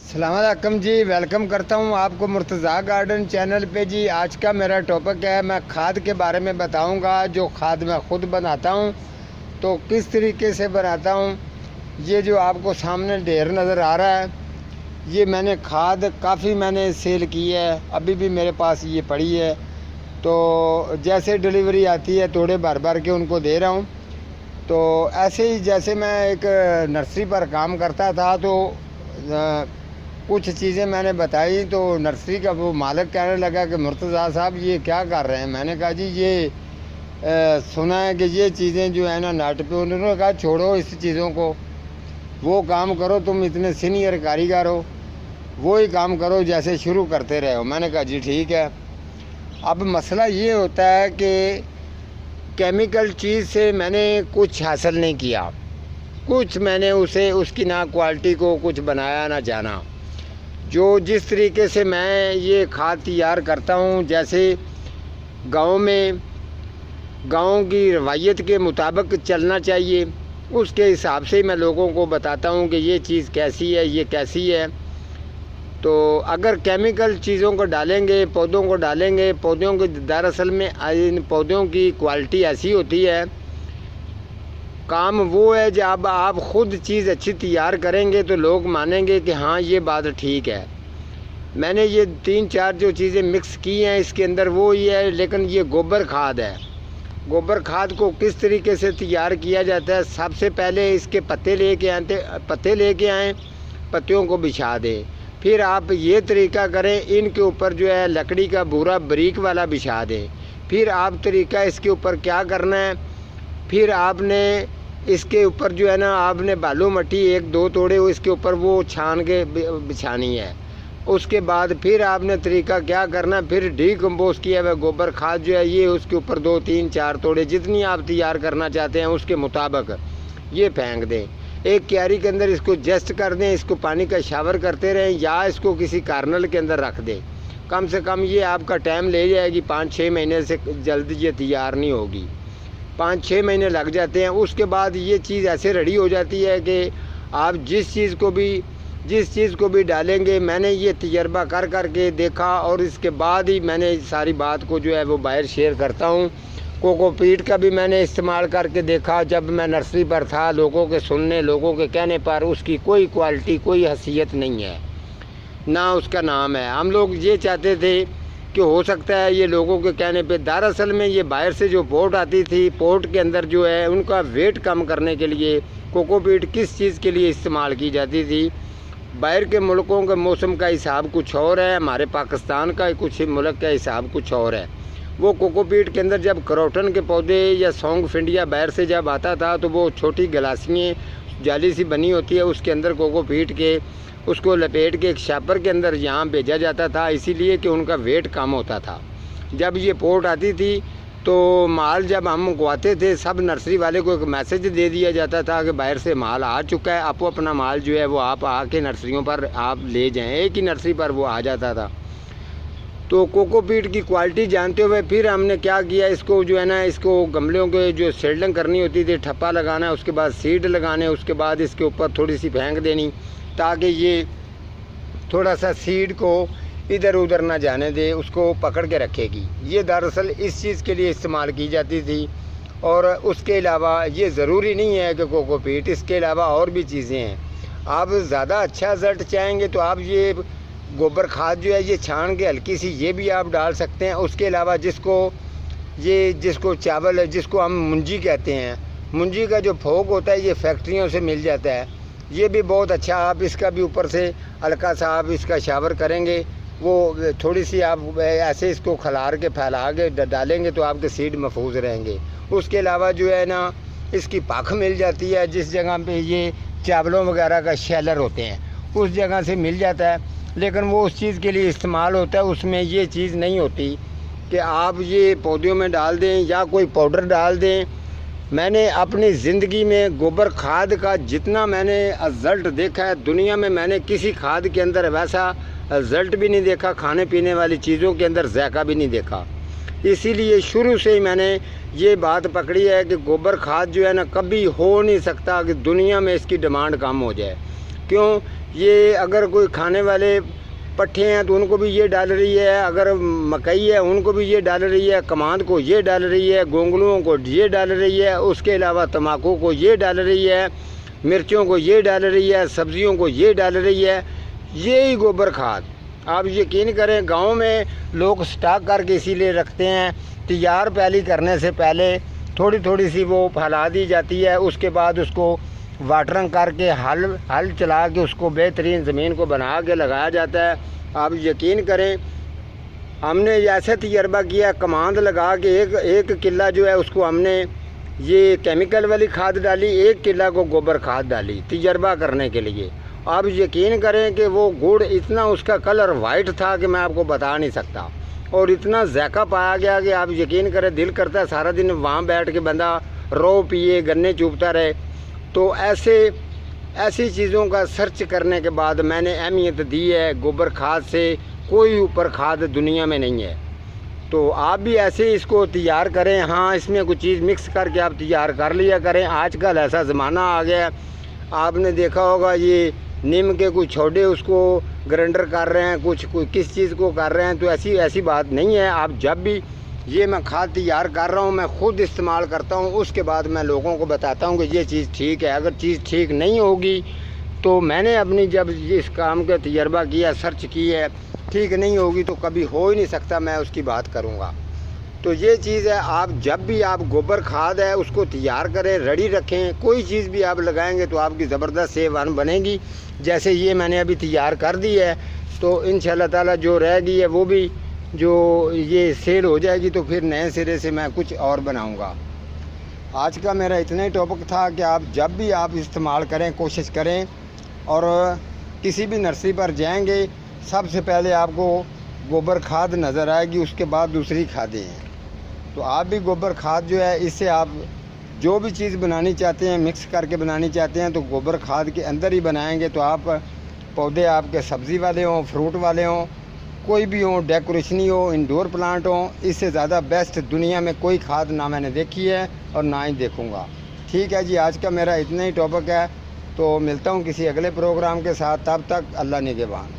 सलामुअलैकुम जी, welcome करता हूँ आपको मुर्तज़ा गार्डन चैनल पे जी। आज का मेरा टॉपिक है, मैं खाद के बारे में बताऊँगा। जो खाद मैं ख़ुद बनाता हूँ तो किस तरीके से बनाता हूँ। ये जो आपको सामने ढेर नज़र आ रहा है, ये मैंने खाद काफ़ी मैंने सेल की है, अभी भी मेरे पास ये पड़ी है। तो जैसे डिलीवरी आती है थोड़े भर भर के उनको दे रहा हूँ। तो ऐसे ही जैसे मैं एक नर्सरी पर काम करता था तो कुछ चीज़ें मैंने बताई तो नर्सरी का वो मालिक कहने लगा कि मुर्तज़ा साहब ये क्या कर रहे हैं। मैंने कहा जी ये सुना है कि ये चीज़ें जो है ना नेट पे, उन्होंने कहा छोड़ो इस चीज़ों को, वो काम करो, तुम इतने सीनियर कारीगर हो, वो ही काम करो जैसे शुरू करते रहे हो। मैंने कहा जी ठीक है। अब मसला ये होता है कि केमिकल चीज़ से मैंने कुछ हासिल नहीं किया, कुछ मैंने उसे उसकी ना क्वालिटी को कुछ बनाया ना जाना। जो जिस तरीके से मैं ये खाद तैयार करता हूँ, जैसे गाँव की रवायत के मुताबिक चलना चाहिए, उसके हिसाब से मैं लोगों को बताता हूँ कि ये चीज़ कैसी है, ये कैसी है। तो अगर केमिकल चीज़ों को डालेंगे, पौधों को डालेंगे, पौधों के दरअसल में इन पौधों की क्वालिटी ऐसी होती है, काम वो है जब आप ख़ुद चीज़ अच्छी तैयार करेंगे तो लोग मानेंगे कि हाँ ये बात ठीक है। मैंने ये 3-4 जो चीज़ें मिक्स की हैं इसके अंदर वो ही है, लेकिन ये गोबर खाद है। गोबर खाद को किस तरीके से तैयार किया जाता है, सबसे पहले इसके पत्ते लेके आएँ, पत्तियों को बिछा दें। फिर आप ये तरीका करें, इनके ऊपर जो है लकड़ी का बूरा बारीक वाला बिछा दें। फिर आप तरीका इसके ऊपर क्या करना है, फिर आपने इसके ऊपर जो है ना आपने बालू मट्टी 1-2 तोड़े इसके ऊपर वो छान के बिछानी है। उसके बाद फिर आपने तरीका क्या करना, फिर डीकम्पोज किया हुआ गोबर खाद जो है ये उसके ऊपर 2-3-4 तोड़े जितनी आप तैयार करना चाहते हैं उसके मुताबिक ये फेंक दें। एक क्यारी के अंदर इसको जस्ट कर दें, इसको पानी का शावर करते रहें या इसको किसी कार्नल के अंदर रख दें। कम से कम ये आपका टाइम ले जाएगी, 5-6 महीने से जल्द ये तैयार नहीं होगी, 5-6 महीने लग जाते हैं। उसके बाद ये चीज़ ऐसे रेडी हो जाती है कि आप जिस चीज़ को भी डालेंगे। मैंने ये तजर्बा कर के देखा और इसके बाद ही मैंने सारी बात को जो है वो बाहर शेयर करता हूँ। कोकोपीट का भी मैंने इस्तेमाल करके देखा, जब मैं नर्सरी पर था, लोगों के कहने पर उसकी कोई क्वालिटी, कोई हैसियत नहीं है, ना उसका नाम है। हम लोग ये चाहते थे कि हो सकता है ये लोगों के कहने पे, दरअसल में ये बाहर से जो पोर्ट आती थी, पोर्ट के अंदर जो है उनका वेट कम करने के लिए कोकोपीट किस चीज़ के लिए इस्तेमाल की जाती थी। बाहर के मुल्कों के मौसम का हिसाब कुछ और है, हमारे पाकिस्तान का कुछ मुल्क का हिसाब कुछ और है। वो कोकोपीट के अंदर जब करोटन के पौधे या सौंग फिंडिया बाहर से जब आता था तो वो छोटी गिलासियाँ जाली सी बनी होती है, उसके अंदर कोकोपीट के उसको लपेट के एक शापर के अंदर यहाँ भेजा जाता था, इसीलिए कि उनका वेट कम होता था। जब ये पोर्ट आती थी तो माल जब हम मंगवाते थे, सब नर्सरी वाले को एक मैसेज दे दिया जाता था कि बाहर से माल आ चुका है, आपको अपना माल जो है वो आप आके नर्सरियों पर आप ले जाएं। एक ही नर्सरी पर वो आ जाता था। तो कोकोपीट की क्वालिटी जानते हुए फिर हमने क्या किया, इसको जो है ना इसको गमलों के जो सेल्डिंग करनी होती थी, ठप्पा लगाना है, उसके बाद सीड लगाने, उसके बाद इसके ऊपर थोड़ी सी फेंक देनी ताकि ये थोड़ा सा सीड को इधर उधर ना जाने दे, उसको पकड़ के रखेगी। ये दरअसल इस चीज़ के लिए इस्तेमाल की जाती थी। और उसके अलावा ये ज़रूरी नहीं है कि कोकोपीट, इसके अलावा और भी चीज़ें हैं। आप ज़्यादा अच्छा रिज़ल्ट चाहेंगे तो आप ये गोबर खाद जो है ये छान के हल्की सी ये भी आप डाल सकते हैं। उसके अलावा जिसको चावल, जिसको हम मुंजी कहते हैं, मुंजी का जो फोक होता है ये फैक्ट्रियों से मिल जाता है, ये भी बहुत अच्छा। आप इसका भी ऊपर से हल्का सा आप इसका शावर करेंगे, वो थोड़ी सी आप ऐसे इसको खलार के फैला के डालेंगे तो आपके सीड महफूज रहेंगे। उसके अलावा जो है ना इसकी पाख मिल जाती है, जिस जगह पे ये चावलों वगैरह का शेलर होते हैं उस जगह से मिल जाता है, लेकिन वो उस चीज़ के लिए इस्तेमाल होता है। उसमें ये चीज़ नहीं होती कि आप ये पौधों में डाल दें या कोई पाउडर डाल दें। मैंने अपनी ज़िंदगी में गोबर खाद का जितना मैंने रिज़ल्ट देखा है, दुनिया में मैंने किसी खाद के अंदर वैसा रिज़ल्ट भी नहीं देखा, खाने पीने वाली चीज़ों के अंदर जायका भी नहीं देखा। इसीलिए शुरू से ही मैंने ये बात पकड़ी है कि गोबर खाद जो है ना कभी हो नहीं सकता कि दुनिया में इसकी डिमांड कम हो जाए। क्यों, ये अगर कोई खाने वाले पट्ठे हैं तो उनको भी ये डाल रही है, अगर मकई है उनको भी ये डाल रही है, कमांद को ये डाल रही है, गोंगलुओं को ये डाल रही है, उसके अलावा तम्बाकू को ये डाल रही है, मिर्चों को ये डाल रही है, सब्जियों को ये डाल रही है। ये ही गोबर खाद। आप यकीन करें गांव में लोग स्टॉक करके इसीलिए रखते हैं, तैयार पैली करने से पहले थोड़ी थोड़ी सी वो फैला दी जाती है, उसके बाद उसको वाटरिंग करके हल चला के उसको बेहतरीन ज़मीन को बना के लगाया जाता है। आप यकीन करें हमने ऐसे तजर्बा किया, कमांद लगा के एक किला जो है उसको हमने ये केमिकल वाली खाद डाली, 1 किला को गोबर खाद डाली तजर्बा करने के लिए। आप यकीन करें कि वो गुड़ इतना उसका कलर वाइट था कि मैं आपको बता नहीं सकता, और इतना ज़ायका पाया गया कि आप यकीन करें दिल करता है सारा दिन वहाँ बैठ के बंदा रो पिए गन्ने चूपता रहे। तो ऐसी चीज़ों का सर्च करने के बाद मैंने अहमियत दी है। गोबर खाद से कोई ऊपर खाद दुनिया में नहीं है, तो आप भी ऐसे इसको तैयार करें। हाँ, इसमें कुछ चीज़ मिक्स करके आप तैयार कर लिया करें। आजकल ऐसा ज़माना आ गया, आपने देखा होगा ये नीम के कुछ छोटे उसको ग्राइंडर कर रहे हैं, कुछ किस चीज़ को कर रहे हैं। तो ऐसी बात नहीं है। आप जब भी ये मैं खाद तैयार कर रहा हूँ, मैं ख़ुद इस्तेमाल करता हूँ, उसके बाद मैं लोगों को बताता हूँ कि ये चीज़ ठीक है। अगर चीज़ ठीक नहीं होगी तो मैंने अपनी जब इस काम का तजर्बा किया, सर्च की है, ठीक नहीं होगी तो कभी हो ही नहीं सकता मैं उसकी बात करूँगा। तो ये चीज़ है, आप जब भी आप गोबर खाद है उसको तैयार करें, रेडी रखें। कोई चीज़ भी आप लगाएंगे तो आपकी ज़बरदस्त सेहत बनेगी। जैसे ये मैंने अभी तैयार कर दी है, तो इंशाल्लाह ताला जो रह गई है वो भी जो ये सेल हो जाएगी तो फिर नए सिरे से मैं कुछ और बनाऊंगा। आज का मेरा इतना ही टॉपिक था कि आप जब भी आप इस्तेमाल करें, कोशिश करें, और किसी भी नर्सरी पर जाएंगे सबसे पहले आपको गोबर खाद नज़र आएगी, उसके बाद दूसरी खादें हैं। तो आप भी गोबर खाद जो है इससे आप जो भी चीज़ बनानी चाहते हैं, मिक्स करके बनानी चाहते हैं, तो गोबर खाद के अंदर ही बनाएंगे तो आप पौधे आपके सब्ज़ी वाले हों, फ्रूट वाले हों, कोई भी हो, डेकोरेशनी हो, इंडोर प्लांट हो, इससे ज़्यादा बेस्ट दुनिया में कोई खाद ना मैंने देखी है और ना ही देखूँगा। ठीक है जी, आज का मेरा इतना ही टॉपिक है। तो मिलता हूँ किसी अगले प्रोग्राम के साथ, तब तक अल्लाह निगहबान।